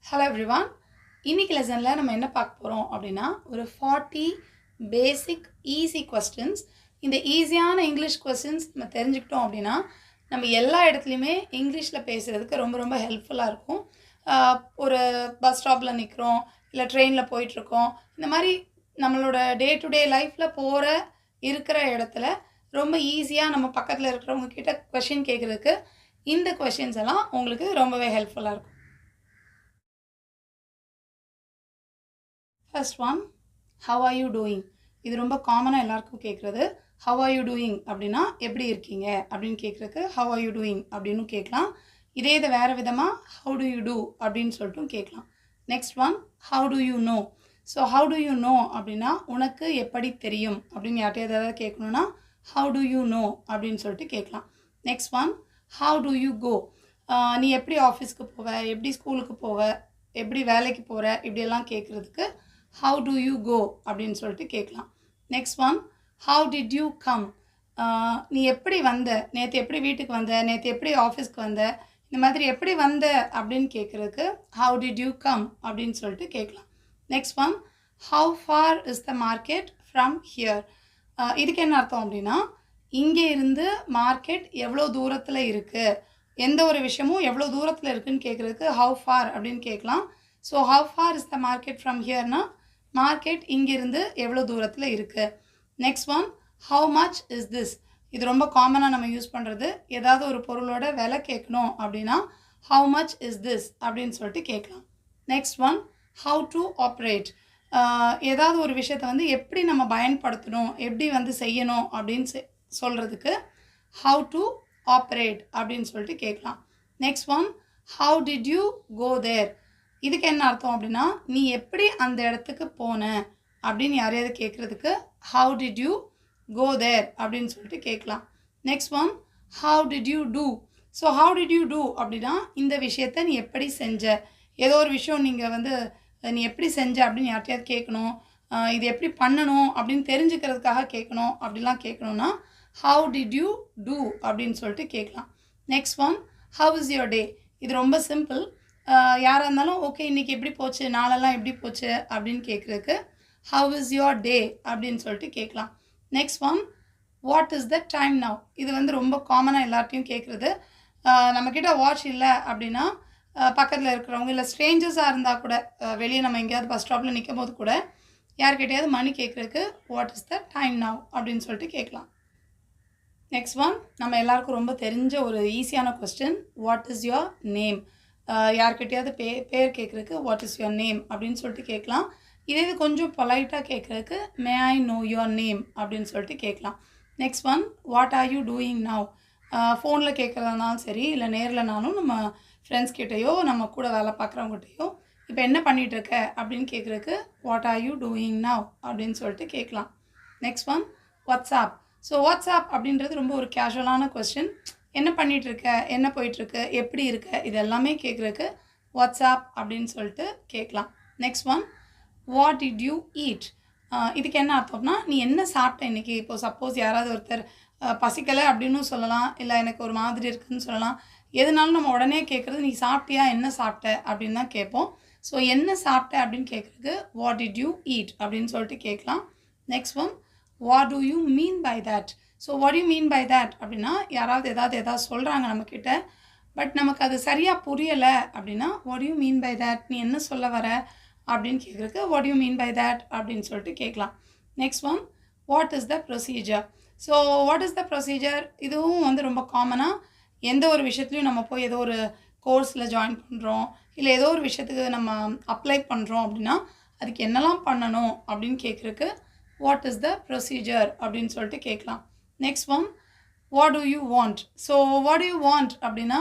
Hello everyone. இன்னைக்கு லெசன்ல நம்ம என்ன பார்க்க போறோம் அப்படினா ஒரு 40 basic easy questions. இந்த ஈஸியான இங்கிலீஷ் क्वेश्चंस நம்ம தெரிஞ்சுக்கிட்டோம் அப்படினா நம்ம எல்லா இடத்துலயுமே இங்கிலீஷ்ல பேசுறதுக்கு ரொம்ப ஹெல்ப்ஃபுல்லா இருக்கும். ஒரு பஸ் ஸ்டாப்ல நிக்கிறோம் இல்ல ட்ரெயின்ல போயிட்டு இருக்கோம். இந்த மாதிரி நம்மளோட டே டு டே லைஃப்ல போற இருக்கிற இடத்துல ரொம்ப ஈஸியா நம்ம பக்கத்துல இருக்கிறவங்க கிட்ட क्वेश्चन கேக்குறதுக்கு இந்த क्वेश्चंस எல்லாம் உங்களுக்கு ரொம்பவே ஹெல்ப்ஃபுல்லா இருக்கும். First one, how are you doing? இது ரொம்ப காமனா எல்லாருக்கும் கேக்குறது. How are you doing அப்படினா எப்படி இருக்கீங்க அப்படினு கேக்குறதுக்கு how are you doing அப்படினு கேட்கலாம். இதே இது வேற விதமா how do you do அப்படினு சொல்லிட்டும் கேட்கலாம். Next one, how do you know? So how do you know அப்படினா உனக்கு எப்படி தெரியும் அப்படினு யார்ட்டையாவது கேட்கணும்னா how do you know அப்படினு சொல்லிட்டு கேட்கலாம். Next one, how do you go? நீ எப்படி ஆபீஸ்க்கு போவ, எப்படி ஸ்கூலுக்கு போவ, எப்படி வேலைக்கு போற இப்படி எல்லாம் கேக்குறதுக்கு how do you go அப்படினு சொல்லிட்டு கேட்கலாம். Next one, how did you come? நீ எப்படி வந்த, நேத்து எப்படி வீட்டுக்கு வந்த, நேத்து எப்படி ஆபீஸ்க்கு வந்த, இந்த மாதிரி எப்படி வந்த அப்படினு கேக்குறதுக்கு how did you come அப்படினு சொல்லிட்டு கேட்கலாம். Next one, how far is the market from here? இதுக்கு என்ன அர்த்தம் அப்படினா இங்க இருந்து மார்க்கெட் எவ்வளவு தூரத்துல இருக்கு, எந்த ஒரு விஷயமும் எவ்வளவு தூரத்துல இருக்குன்னு கேக்குறதுக்கு how far அப்படினு கேட்கலாம். So how far is the market from here na market இங்க இருந்து எவ்வளவு தூரத்துல இருக்கு. Next one, how much is this? இது ரொம்ப காமனா நம்ம யூஸ் பண்றது. ஏதாவது ஒரு பொருளோட விலை கேட்கணும் அப்படினா how much is this அப்படினு சொல்லிட்டு கேட்கலாம். Next one, how to operate? ஏதாவது ஒரு விஷயத்தை வந்து எப்படி நம்ம பயன்படுத்தணும், எப்படி வந்து செய்யணும் அப்படினு சொல்றதுக்கு how to operate அப்படினு சொல்லிட்டு கேட்கலாம். Next one, how did you go there? இதுக்கு என்ன அர்த்தம் அப்படினா நீ எப்படி அந்த இடத்துக்கு போன அப்படினு யாரையாவது கேக்குறதுக்கு how did you go there அப்படினு சொல்லிட்டு கேட்கலாம். Next one, how did you do? So how did you do அப்படினா இந்த விஷயத்தை நீ எப்படி செஞ்ச, ஏதோ ஒரு விஷயம் நீங்க வந்து நீ எப்படி செஞ்ச அப்படினு யார்ட்டையாவது கேட்கணும், இது எப்படி பண்ணணும் அப்படினு தெரிஞ்சுக்கிறதுக்காக கேட்கணும். அப்படிலாம் கேட்கணும்னா how did you do அப்படினு சொல்லிட்டு கேட்கலாம். Next one, how is your day? இது ரொம்ப சிம்பிள். யாரா இருந்தாலும் ஓகே இன்னைக்கு எப்படி போச்சு, நாளெல்லாம் எப்படி போச்சு அப்படினு கேக்குறதுக்கு how is your day அப்படினு சொல்லிட்டு கேட்கலாம். Next one, what is the time now? இது வந்து ரொம்ப காமனா எல்லார்ட்டையும் கேக்குறது. நம்ம கிட்ட வாட்ச் இல்ல அப்படினா பக்கத்துல இருக்கிறவங்க இல்ல ஸ்ட்ரேஞ்சர்ஸா இருந்தா கூட வெளிய நம்ம எங்கயாவது பஸ் ஸ்டாப்ல நிக்கும்போது கூட யார்கிட்டயாவது மணி கேக்குறதுக்கு what is the time now அப்படினு சொல்லிட்டு கேட்கலாம். Next one, நம்ம எல்லாருக்கும் ரொம்ப தெரிஞ்ச ஒரு ஈஸியான question, what is your name? யார்கிட்டயாவது பேர் கேக்குறதுக்கு what is your name அப்படினு சொல்லிட்டு கேட்கலாம். இதே இது கொஞ்சம் பொலைட்டா கேக்குறதுக்கு may I know your name அப்படினு சொல்லிட்டு கேட்கலாம். Next one, what are you doing now? ஃபோன்ல கேக்குறதானாலும் சரி இல்ல நேர்லனாலும் நம்ம फ्रेंड्स கிட்டயோ நம்ம கூட வேலை பார்க்கறவங்க கிட்டயோ இப்போ என்ன பண்ணிட்டு இருக்க அப்படினு கேக்குறதுக்கு what are you doing now அப்படினு சொல்லிட்டு கேட்கலாம். Next one, what's up? So what's up அப்படின்றது ரொம்ப ஒரு கேஷுவலான क्वेश्चन. என்ன பண்ணிட்டு இருக்க, என்ன போயிட்டு இருக்கு, எப்படி இருக்க, இதெல்லாம் கேக்குறதுக்கு what's up அப்படினு சொல்லிட்டு கேட்கலாம். Next one, what did you eat? இதுக்கு என்ன அர்த்தம்னா நீ என்ன சாப்பிட்ட இன்னைக்கு. இப்போ சப்போஸ் யாராவது ஒருத்தர் பசிக்கல அப்படினு சொல்லலாம், இல்ல எனக்கு ஒரு மாதிரி இருக்குன்னு சொல்லலாம். எதனாலும் நம்ம உடனே கேக்குறது நீ சாப்பிட்டியா, என்ன சாப்பிட்ட அப்படினு தான் கேட்போம். சோ என்ன சாப்பிட்ட அப்படினு கேக்குறதுக்கு what did you eat அப்படினு சொல்லிட்டு கேட்கலாம். Next one, what do you mean by that? So what do you mean by that அப்படினா யாராவது ஏதாவது சொல்றாங்க நம்ம கிட்ட பட் நமக்கு அது சரியா புரியல அப்படினா what do you mean by that? நீ என்ன சொல்ல வர அப்படினு கேக்குறதுக்கு what do you mean by that அப்படினு சொல்லிட்டு கேட்கலாம். Next one, what is the procedure? So what is the procedure? இதுவும் வந்து ரொம்ப காமனா எந்த ஒரு விஷயத்துலயும் நம்ம போய் ஏதோ ஒரு கோர்ஸ்ல ஜாயின் பண்றோம் இல்ல ஏதோ ஒரு விஷயத்துக்கு நம்ம அப்ளை பண்றோம் அப்படினா அதுக்கு என்னலாம் பண்ணனும் அப்படினு கேக்குறதுக்கு what is the procedure அப்படினு சொல்லிட்டு கேட்கலாம். Next one, what do you want? So what do you want அப்படினா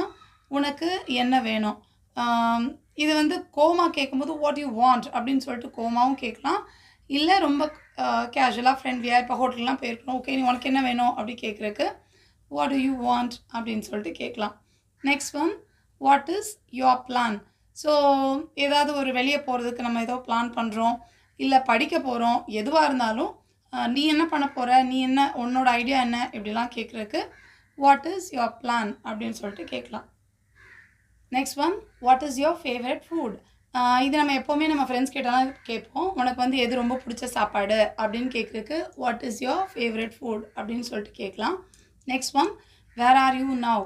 உனக்கு என்ன வேணும். இது வந்து கோமா கேக்கும்போது what do you want அப்படினு சொல்லிட்டு கோமாவும் கேட்கலாம். இல்ல ரொம்ப கேஷுவலா ஃப்ரெண்ட்லியா இப்ப ஹோட்டல்லாம் போயிருக்கோம், ஓகே நீ உனக்கு என்ன வேணும் அப்படி கேக்குறதுக்கு what do you want அப்படினு சொல்லிட்டு கேட்கலாம். Next one, what is your plan? So ஏதாவது ஒரு வெளிய போறதுக்கு நம்ம ஏதோ பிளான் பண்றோம் இல்ல படிக்க போறோம், எதுவா இருந்தாலும் நீ என்ன பண்ண போற, நீ என்ன உன்னோட ஐடியா என்ன இப்படிலாம் கேக்குறதுக்கு what is your plan அப்படினு சொல்லிட்டு கேட்கலாம். Next one, what is your favorite food? இது நம்ம எப்போவுமே நம்ம ஃப்ரெண்ட்ஸ் கிட்டலாம் கேட்போம். உனக்கு வந்து எது ரொம்ப பிடிச்ச சாப்பாடு அப்படின்னு கேட்குறதுக்கு what is your favourite food அப்படின்னு சொல்லிட்டு கேட்கலாம். Next one where are you now.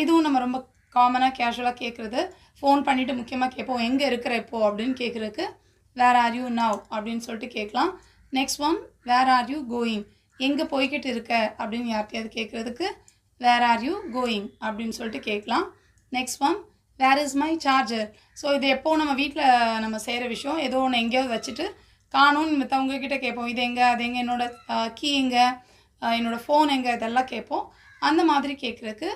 இதுவும் நம்ம ரொம்ப காமனாக கேஷுவலாக கேட்குறது. ஃபோன் பண்ணிவிட்டு முக்கியமாக கேட்போம் எங்கே இருக்கிற இப்போ அப்படின்னு கேட்குறதுக்கு வேர் ஆர் யூ நவ் அப்படின்னு சொல்லிட்டு கேட்கலாம். Next one where are you going. எங்கே போய்கிட்டு இருக்க அப்படின்னு யார்கிட்டையாவது கேட்குறதுக்கு வேர் ஆர் யூ கோயிங் அப்படின்னு சொல்லிட்டு கேட்கலாம். Next one where is my charger. So இது எப்போ நம்ம வீட்டில் நம்ம செய்கிற விஷயம், ஏதோ ஒன்று எங்கேயாவது வச்சுட்டு காணும்னு மற்றவங்கக்கிட்ட கேட்போம். இது எங்கே, அது எங்கே, என்னோடய கீ எங்கே, என்னோடய ஃபோன் எங்கே, இதெல்லாம் கேட்போம். அந்த மாதிரி கேட்குறதுக்கு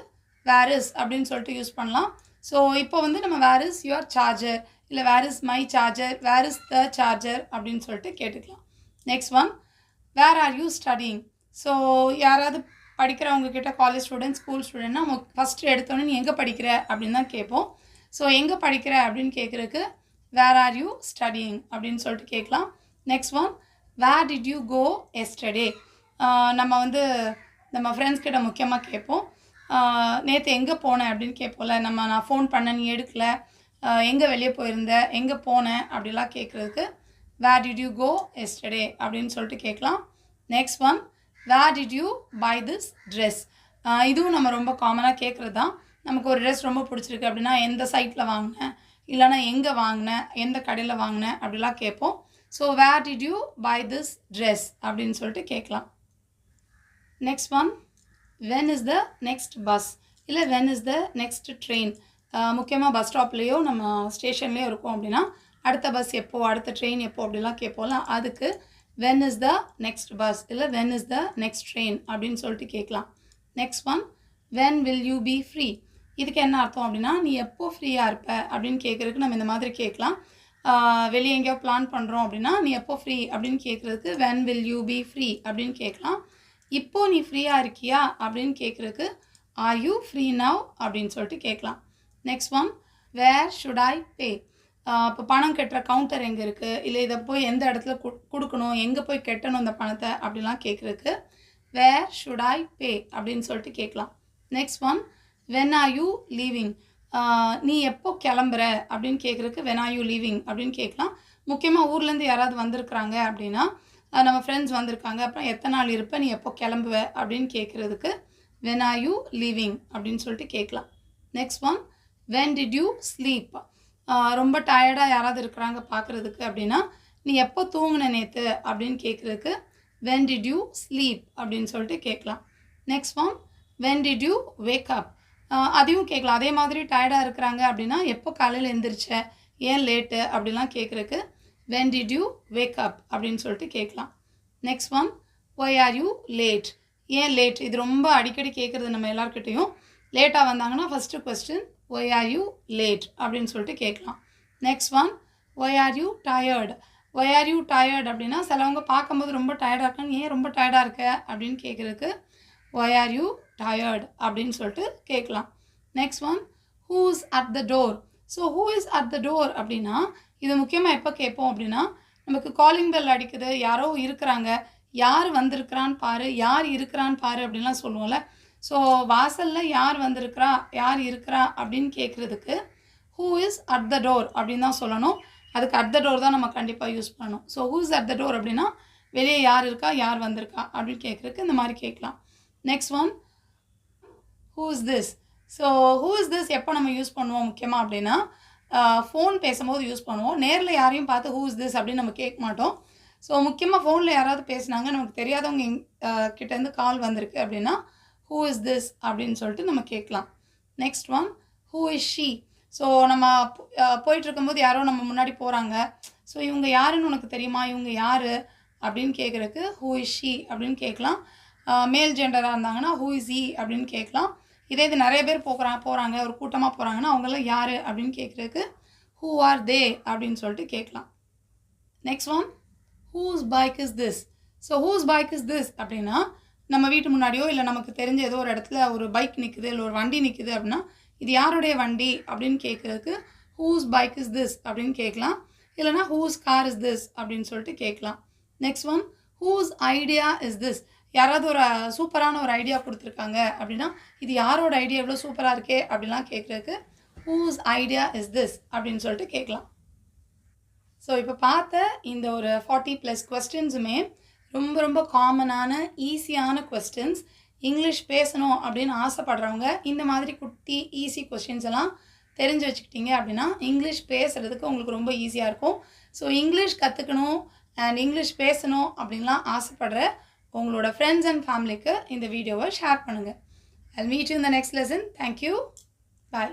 வேர் இஸ் அப்படின்னு சொல்லிட்டு யூஸ் பண்ணலாம். ஸோ இப்போ வந்து நம்ம வேர் இஸ் யுவர் சார்ஜர், இல்லை where is my charger, where is the charger அப்படின்னு சொல்லிட்டு கேட்டுக்கலாம். Next one where are you studying. So யாராவது படிக்கிறவங்க கிட்ட காலேஜ் ஸ்டூடெண்ட், ஸ்கூல் ஸ்டூடெண்ட்னா நம்ம ஃபஸ்ட்டு எடுத்தோன்னே நீ எங்கே படிக்கிற அப்படின்னு தான் கேட்போம். ஸோ எங்கே படிக்கிற அப்படின்னு கேட்குறதுக்கு வேர் ஆர் யூ ஸ்டடிங் அப்படின்னு சொல்லிட்டு கேட்கலாம். Next one where did you go yesterday. நம்ம வந்து நம்ம ஃப்ரெண்ட்ஸ் கிட்ட முக்கியமாக கேட்போம். நேற்று எங்கே போனேன் அப்படின்னு கேட்போம்ல. நான் ஃபோன் பண்ண நீ எடுக்கல, எங்கே வெளியே போயிருந்த, எங்கே போனேன் அப்படிலாம் கேட்குறதுக்கு where did you go yesterday அப்படின்னு சொல்லிட்டு கேட்கலாம். Next one where did you buy this dress. இதுவும் நம்ம ரொம்ப காமனாக கேட்குறது தான். நமக்கு ஒரு ட்ரெஸ் ரொம்ப பிடிச்சிருக்கு அப்படின்னா எந்த சைட்டில் வாங்கினேன், இல்லைனா எங்கே வாங்கினேன், எந்த கடையில் வாங்கினேன் அப்படிலாம் கேட்போம். So where did you buy this dress அப்படின்னு சொல்லிட்டு கேட்கலாம். Next one when is the next bus, இல்லை when is the next train. முக்கியமாக பஸ் ஸ்டாப்லேயோ நம்ம ஸ்டேஷன்லேயோ இருக்கோம் அப்படின்னா அடுத்த பஸ் எப்போ, அடுத்த ட்ரெயின் எப்போ அப்படிலாம் கேட்போம்ல. அதுக்கு when is the next bus இல்லை when is the next train அப்படின்னு சொல்லிட்டு கேட்கலாம். Next one when will you be free. இதுக்கு என்ன அர்த்தம் அப்படின்னா நீ எப்போ ஃப்ரீயாக இருப்ப அப்படின்னு கேட்குறதுக்கு நம்ம இந்த மாதிரி கேட்கலாம். வெளியே எங்கேயோ பிளான் பண்ணுறோம் அப்படின்னா நீ எப்போ ஃப்ரீ அப்படின்னு கேட்குறதுக்கு when will you be free அப்படின்னு கேட்கலாம். இப்போது நீ ஃப்ரீயாக இருக்கியா அப்படின்னு கேட்குறதுக்கு are you free now அப்படின்னு சொல்லிட்டு கேட்கலாம். Next one where should I pay. இப்போ பணம் கட்டுற கவுண்டர் எங்கே இருக்குது, இல்லை இதை போய் எந்த இடத்துல கொடுக்கணும், எங்கே போய் கட்டணும் இந்த பணத்தை அப்படிலாம் கேட்குறதுக்கு வேர் ஷுட் ஐ பே அப்படின்னு சொல்லிட்டு கேட்கலாம். Next one when are you leaving. நீ எப்போ கிளம்புற அப்படின்னு கேட்குறதுக்கு வென் ஆர் யூ லீவிங் அப்படின்னு கேட்கலாம். முக்கியமாக ஊர்லேருந்து யாராவது வந்திருக்கிறாங்க அப்படின்னா நம்ம ஃப்ரெண்ட்ஸ் வந்திருக்காங்க, அப்புறம் எத்தனை நாள் இருப்ப, நீ எப்போ கிளம்புவ அப்படின்னு கேட்குறதுக்கு வென் ஆர் யூ லீவிங் அப்படின்னு சொல்லிட்டு கேட்கலாம். Next one when did you sleep. ரொம்ப டயர்டாக யாராவது இருக்கிறாங்க பார்க்குறதுக்கு அப்படின்னா நீ எப்போ தூங்கின நேற்று அப்படின்னு கேட்குறதுக்கு வென் டிட் யூ ஸ்லீப் அப்படின்னு சொல்லிட்டு கேட்கலாம். Next one when did you wake அப். அதையும் கேட்கலாம். அதே மாதிரி டயர்டாக இருக்கிறாங்க அப்படின்னா எப்போ காலையில் எழுந்திரிச்ச, ஏன் லேட்டு அப்படிலாம் கேட்குறதுக்கு when did you wake up அப்படின்னு சொல்லிட்டு கேட்கலாம். Next one why are you late. ஏன் லேட். இது ரொம்ப அடிக்கடி கேட்குறது நம்ம எல்லாருக்கிட்டையும். லேட்டாக வந்தாங்கன்னா first question why are you late அப்படின்னு சொல்லிட்டு கேட்கலாம். Next one why are you tired. Why are you tired அப்படின்னா சிலவங்க பார்க்கும்போது ரொம்ப டயர்டாக இருக்காங்க, ஏன் ரொம்ப டயர்டாக இருக்க அப்படின்னு கேட்குறதுக்கு ஒய் ஆர் யூ டயர்டு அப்படின்னு சொல்லிட்டு கேட்கலாம். Next one who is at the door. So who is at the door அப்படின்னா இது முக்கியமாக எப்போ கேட்போம் அப்படின்னா நமக்கு காலிங் பெல் அடிக்குது, யாரோ இருக்கிறாங்க, யார் வந்திருக்கிறான்னு பாரு, யார் இருக்கிறான்னு பாரு அப்படின்லாம் சொல்லுவோம்ல. ஸோ வாசலில் யார் வந்திருக்கிறா, யார் இருக்கிறா அப்படின்னு கேட்குறதுக்கு who is at the door அப்படின்னு தான் சொல்லணும். அதுக்கு அட் த டோர் தான் நம்ம கண்டிப்பாக யூஸ் பண்ணணும். So who is at the door அப்படின்னா வெளியே யார் இருக்கா, யார் வந்திருக்கா அப்படின்னு கேட்குறதுக்கு இந்த மாதிரி கேட்கலாம். Next one who is this. So who is this எப்போ நம்ம யூஸ் பண்ணுவோம் முக்கியமாக அப்படின்னா ஃபோன் பேசும்போது யூஸ் பண்ணுவோம். நேரில் யாரையும் பார்த்து ஹூ இஸ் திஸ் அப்படின்னு நம்ம கேட்க மாட்டோம். ஸோ முக்கியமாக ஃபோனில் யாராவது பேசுனாங்க, நமக்கு தெரியாதவங்க கிட்டேருந்து கால் வந்திருக்கு அப்படின்னா ஹூ இஸ் திஸ் அப்படின்னு சொல்லிட்டு நம்ம கேட்கலாம். Next one who is she. So நம்ம போயிட்டுருக்கும்போது யாரோ நம்ம முன்னாடி போகிறாங்க, ஸோ இவங்க யாருன்னு உனக்கு தெரியுமா, இவங்க யார் அப்படின்னு கேட்குறதுக்கு ஹூ இஸ் ஷீ அப்படின்னு கேட்கலாம். மேல் ஜெண்டராக இருந்தாங்கன்னா ஹூ இஸ் ஈ அப்படின்னு கேட்கலாம். இதே இது நிறைய பேர் போகிறாங்க, ஒரு கூட்டமாக போகிறாங்கன்னா அவங்களாம் யார் அப்படின்னு கேட்குறதுக்கு ஹூ ஆர் தே அப்படின்னு சொல்லிட்டு கேட்கலாம். Next one whose bike is this. So whose bike is this அப்படின்னா நம்ம வீட்டு முன்னாடியோ இல்லை நமக்கு தெரிஞ்ச ஏதோ ஒரு இடத்துல ஒரு பைக் நிற்குது, இல்லை ஒரு வண்டி நிற்குது அப்படின்னா இது யாருடைய வண்டி அப்படின்னு கேட்குறதுக்கு ஹூஸ் பைக் இஸ் திஸ் அப்படின்னு கேட்கலாம். இல்லைனா ஹூஸ் கார் இஸ் திஸ் அப்படின்னு சொல்லிட்டு கேட்கலாம். Next one whose idea is this. யாராவது ஒரு சூப்பரான ஒரு ஐடியா கொடுத்துருக்காங்க அப்படின்னா இது யாரோட ஐடியா எவ்வளோ சூப்பராக இருக்கே அப்படின்லாம் கேட்குறதுக்கு ஹூஸ் ஐடியா இஸ் திஸ் அப்படின்னு சொல்லிட்டு கேட்கலாம். ஸோ இப்போ பார்த்த இந்த ஒரு 40+ கொஸ்டின்ஸுமே ரொம்ப ரொம்ப காமனான ஈஸியான கொஸ்டின்ஸ். இங்கிலீஷ் பேசணும் அப்படின்னு ஆசைப்படுறவங்க இந்த மாதிரி குட்டி ஈஸி கொஸ்டின்ஸ் எல்லாம் தெரிஞ்சு வச்சுக்கிட்டீங்க அப்படின்னா இங்கிலீஷ் பேசுகிறதுக்கு உங்களுக்கு ரொம்ப ஈஸியாக இருக்கும். ஸோ இங்கிலீஷ் கற்றுக்கணும் அண்ட் இங்கிலீஷ் பேசணும் அப்படின்லாம் ஆசைப்படுற உங்களோட ஃப்ரெண்ட்ஸ் அண்ட் ஃபேமிலிக்கு இந்த வீடியோவை ஷேர் பண்ணுங்கள். I'll meet you in the next lesson. Thank you. Bye.